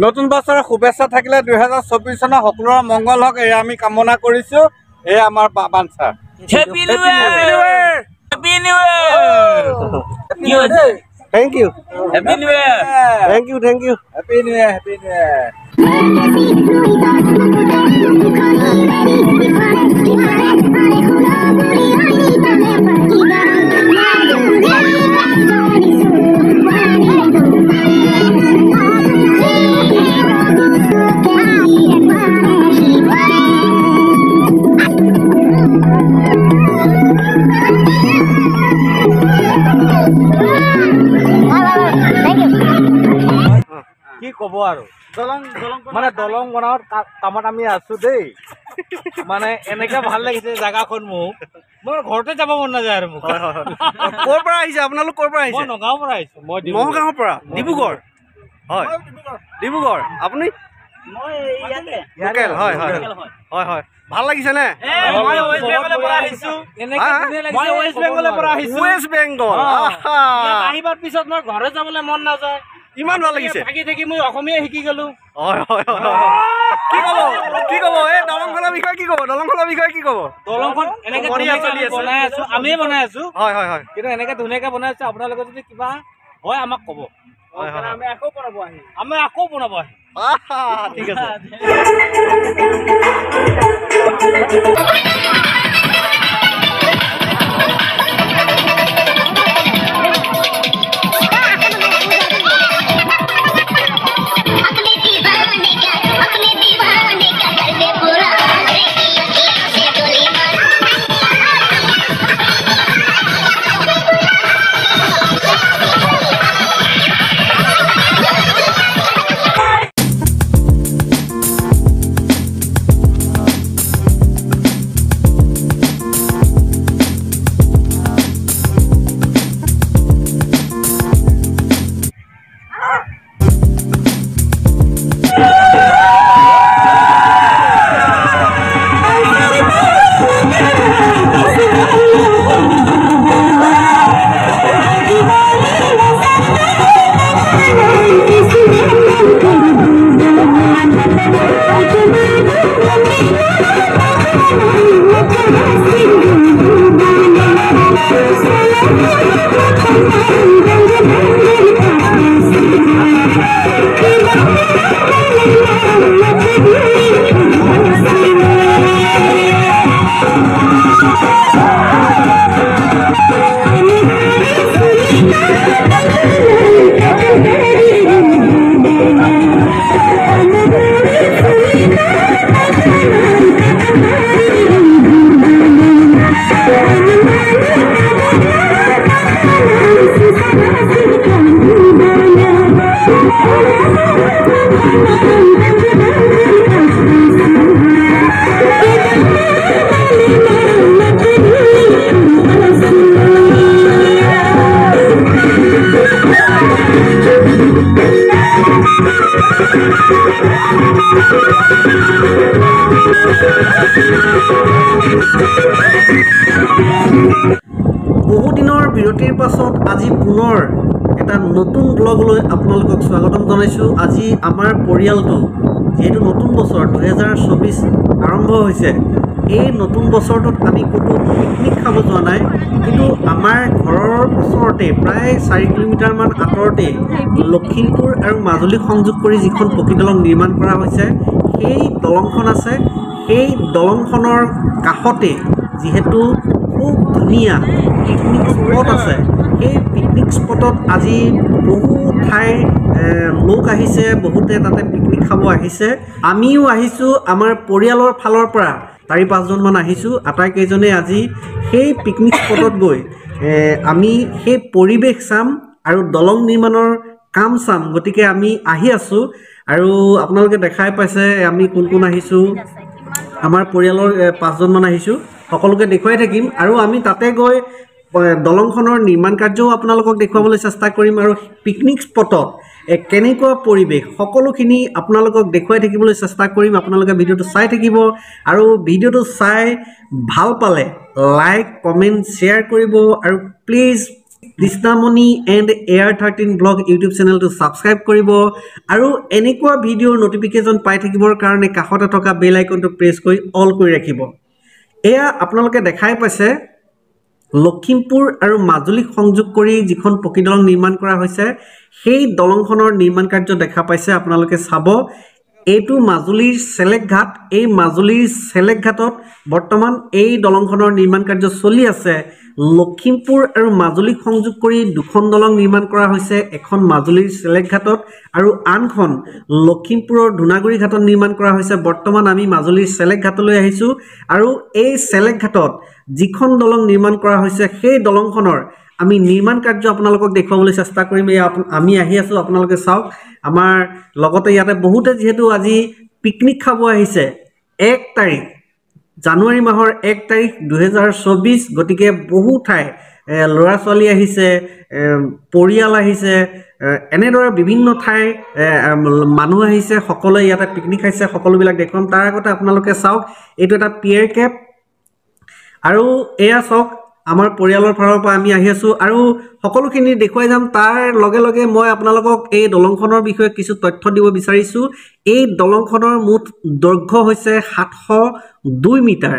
নতুন বছৰৰ শুভেচ্ছা থাকিলে 2024 চনৰ সকলোৰে মংগল হওক এই আমি কামনা কৰিছো এই আমাৰ বাঞ্ছা happy new year happy new year thank you happy new year thank you happy new year কি কব আৰু মানে দলং বনাওয়াত কামত আমি আছো দেই মানে এনেকে ভাল লাগিছে জায়গাখন মোক মোৰ ঘৰতে যাব মন নাযায় আৰু মোক ক'ৰ পৰা আহিছে আপোনালোক ক'ৰ পৰা আহিছে মই নগাঁৱৰ পৰা আহিছো মই নগাঁৱৰ পৰা ডিব্ৰুগড় হয় ডিব্ৰুগড় আপুনি মই ইয়াতে লোকেল হয় হয় হয় হয় ভাল লাগিছে নে মই ৱেষ্ট বেংগলৰ পৰা আহিছো এনেকে মই ৱেষ্ট বেংগলৰ পৰা আহিছো ৱেষ্ট বেংগল আহিবাৰ পিছত মই ঘৰে যাবলৈ মন নাযায় ইমান ভাল লাগিছে থাকি থাকি মই অসমীয়া শিকি গলো হয় হয় কি ক'ব এই দলংখনৰ বিষয়ে কি ক'ব দলংখনৰ বিষয়ে কি ক'ব দলংখন এনেকে বনাই আছো আমিয়ে বনাই আছো হয় হয় হয় কিন্তু এনেকে ধুনীয়াকে বনাই আছো আপোনালোকে যদি কিবা হয় আমাক ক'ব আমি আকৌ বনাব আহিম ঠিক আছে বহুদিনৰ বিৰতিৰ পাছত আজি পুনৰ এটা নতুন ব্লগলৈ আপোনালোকক স্বাগতম জনাইছোঁ। আজি আমাৰ পৰিয়ালটো যিহেতু নতুন বছৰ 2024 আৰম্ভ হৈছে, এই নতুন বছৰটোত আমি ক'তো পিকনিক খাব যোৱা নাই, কিন্তু আমাৰ ঘৰৰ ওচৰতে প্ৰায় 4 কিলোমিটাৰমান আঁতৰতে লখিমপুৰ আৰু মাজুলী সংযোগ কৰি যিখন পকী দলং নিৰ্মাণ কৰা হৈছে, সেই দলংখন আছে। সেই দলংখনৰ কাষতে যিহেতু খুব ধুনীয়া পিকনিক স্পট আছে, সেই পিকনিক স্পটত আজি বহু ঠাইৰ লোক আহিছে, বহুতে তাতে পিকনিক খাব আহিছে। আমিও আহিছোঁ, আমাৰ পৰিয়ালৰ ফালৰ পৰা 4-5জনমান আহিছোঁ। আটাইকেইজনে আজি সেই পিকনিক স্পটত গৈ আমি সেই পৰিৱেশ চাম আৰু দলং নিৰ্মাণৰ কাম চাম। গতিকে আমি আহি আছোঁ আৰু আপোনালোকে দেখাই পাইছে আমি কোন কোন আহিছোঁ। আমাৰ পৰিয়ালৰ 5জনমান আহিছোঁ, সকলোকে দেখুৱাই থাকিম আৰু আমি তাতে গৈ দলংখনৰ নিৰ্মাণ কাৰ্যও আপোনালোকক দেখুৱাবলৈ চেষ্টা কৰিম আৰু পিকনিক স্পটত কেনেকুৱা পৰিৱেশ সকলোখিনি আপোনালোকক দেখুৱাই থাকিবলৈ চেষ্টা কৰিম। আপোনালোকে ভিডিঅ'টো চাই থাকিব আৰু ভিডিঅ'টো চাই ভাল পালে লাইক কমেণ্ট শ্বেয়াৰ কৰিব আৰু please Krishnamani and AR13 blog YouTube চেনেলটো ছাবস্ক্ৰাইব কৰিব আৰু এনেকুৱা ভিডিঅ'ৰ নটিফিকেশ্যন পাই থাকিবৰ কাৰণে কাষতে থকা বেল আইকনটো প্ৰেছ কৰি অল কৰি ৰাখিব এয়া আপোনালোকে দেখাই পাইছে লখিমপুৰ আৰু মাজুলীক সংযোগ কৰি যিখন পকী দলং নিৰ্মাণ কৰা হৈছে সেই দলংখনৰ নিৰ্মাণ কাৰ্য দেখা পাইছে আপোনালোকে চাব এইটো মাজুলীৰ চেলেকঘাট এই মাজুলীৰ চেলেকঘাটত বৰ্তমান এই দলংখনৰ নিৰ্মাণ কাৰ্য চলি আছে লখিমপুৰ আৰু মাজুলীক সংযোগ কৰি দুখন দলং নিৰ্মাণ কৰা হৈছে এখন মাজুলীৰ চেলেকঘাটত আৰু আনখন লখিমপুৰৰ ধুনাগুৰি ঘাটত নিৰ্মাণ কৰা হৈছে বৰ্তমান আমি মাজুলীৰ চেলেকঘাটলৈ আহিছো আৰু এই চেলেকঘাটত যিখন দলং নিৰ্মাণ কৰা হৈছে সেই দলংখনৰ আমি নিৰ্মাণ কাৰ্য আপোনালোকক দেখুৱাবলৈ চেষ্টা কৰিম আমি আহি আছো আপোনালোকে চাওক আমাৰ লগতে ইয়াতে বহুতে যেহেতু আজি পিকনিক খাব আহিছে 1 তাৰিখ জানুৱাৰী মাহৰ 1 তাৰিখ 2024 গতিকে বহু ঠাই লৰা ছোৱালী আহিছে পৰিয়াল আহিছে এনেদৰে বিভিন্ন ঠাই মানুহ আহিছে সকলোৱে ইয়াতে পিকনিক খাইছে সকলোবিলাক দেখুৱাম তাৰ আগতে আপোনালোকে চাওক এইটো এটা পিয়াৰ কেপ আৰু এয়া চাওক আমাৰ পৰিয়ালৰ ফালৰ পৰা আমি আহি আছো আৰু সকলোখিনি দেখুৱাই যাম তাৰ লগে লগে মই আপোনালোকক এই দলংখনৰ বিষয়ে কিছু তথ্য দিব বিচাৰিছো এই দলংখনৰ মুঠ দৈৰ্ঘ্য হৈছে 702 মিটাৰ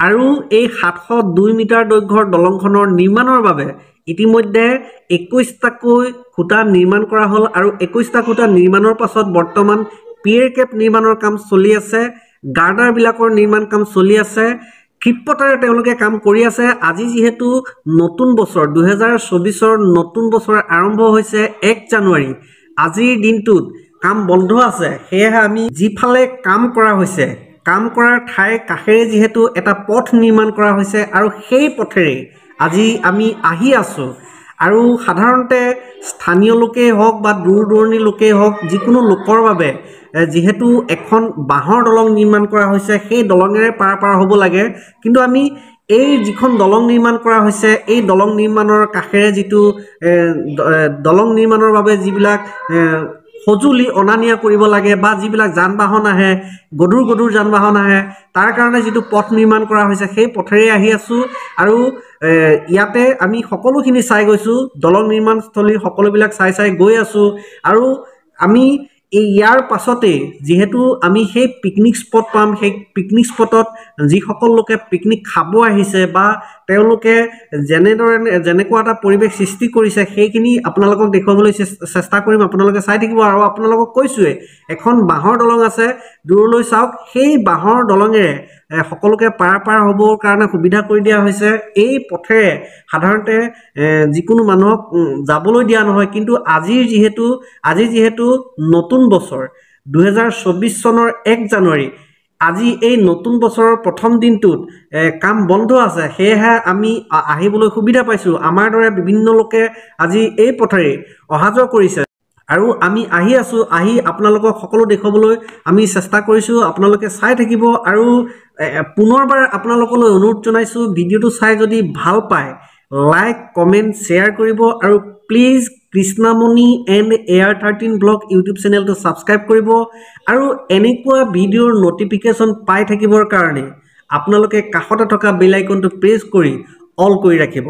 আৰু এই 702 মিটাৰ দৈৰ্ঘ্যৰ দলংখনৰ নিৰ্মাণৰ বাবে ইতিমধ্যে 21টাকৈ খুঁটা নিৰ্মাণ কৰা হ'ল আৰু 21টা খুঁটা নিৰ্মাণৰ পাছত বৰ্তমান পিয়াৰ কেপ নিৰ্মাণৰ কাম চলি আছে গাৰ্ডাৰ বিলাকৰ নিৰ্মাণ কাম চলি আছে ক্ষিপ্ৰতাৰে তেওঁলোকে কাম কৰি আছে আজি যেহেতু নতুন বছৰ 2024ৰ নতুন বছৰ আৰম্ভ হৈছে 1 জানুৱাৰী আজিৰ দিনটোত কাম বন্ধ আছে সেয়েহে আমি যিফালে কাম কৰা হৈছে কাম কৰাৰ ঠাই কাষেৰে যেহেতু এটা পথ নিৰ্মাণ কৰা হৈছে আৰু সেই পথেৰে আজি আমি আহি আছো আৰু সাধাৰণতে স্থানীয় লোকেই হওক বা দূৰ দূৰণিৰ লোকেই হওক যিকোনো লোকৰ বাবে যেহেতু এখন বাঁহৰ দলং নিৰ্মাণ কৰা হৈছে সেই দলঙেৰে পাৰ হ'ব লাগে কিন্তু আমি এই যিখন দলং নিৰ্মাণ কৰা হৈছে এই দলং নিৰ্মাণৰ কাষেৰে যিটো দলং নিৰ্মাণৰ বাবে যিবিলাক সজুলি অনানিয়া কৰিব লাগে বা যিবিলাক যান বাহন আহে গধুৰ যান বাহন আহে তাৰ কাৰণে যিটো পথ নিৰ্মাণ কৰা হৈছে সেই পথেৰে আহি আছো আৰু ইয়াতে আমি সকলোখিনি চাই গৈছো দলং নিৰ্মাণস্থলী সকলোবিলাক চাই গৈ আছো আৰু আমি ইয়াৰ পাছতে যেহেতু আমি সেই পিকনিক স্পট পাম সেই পিকনিক স্পটত যিসকল লোকে পিকনিক খাব আহিছে বা তেওঁলোকে যেনেকুৱা এটা পৰিৱেশ সৃষ্টি কৰিছে সেইখিনি আপোনালোকক দেখুৱাবলৈ চেষ্টা কৰিম আপোনালোকে চাই থাকিব আৰু আপোনালোকক কৈছোৱে এখন বাঁহৰ দলং আছে দূৰলৈ চাওক সেই বাঁহৰ দলঙেৰে সকলোকে পাৰ হ'বৰ কাৰণে সুবিধা কৰি দিয়া হৈছে এই পথেৰে সাধাৰণতে যিকোনো মানুহক যাবলৈ দিয়া নহয় কিন্তু আজি যিহেতু নতুন বছৰ 2024 চনৰ 1 জানুৱাৰী আজি এই নতুন বছৰৰ প্ৰথম দিনটোত কাম বন্ধ আছে সেয়েহে আমি আহিবলৈ সুবিধা পাইছো আমাৰ দৰে বিভিন্ন লোকে আজি এই পথেৰে অহা যোৱা কৰিছে আৰু আমি আহি আছো আহি আপোনালোকক সকলো দেখুৱাবলৈ আমি চেষ্টা কৰিছো আপোনালোকে চাই থাকিব আৰু পুনৰবাৰ আপোনালোকলৈ অনুৰোধ জনাইছো ভিডিঅ'টো চাই যদি ভাল পায় লাইক কমেন্ট শ্বেয়াৰ কৰিব আৰু please Krishnamani and AR13 blog YouTube চেনেলটো ছাবস্ক্ৰাইব কৰিব আৰু এনেকুৱা ভিডিঅ'ৰ নটিফিকেশ্যন পাই থাকিবৰ কাৰণে আপোনালোকে কাষতে থকা বেল আইকনটো প্ৰেছ কৰি অল কৰি ৰাখিব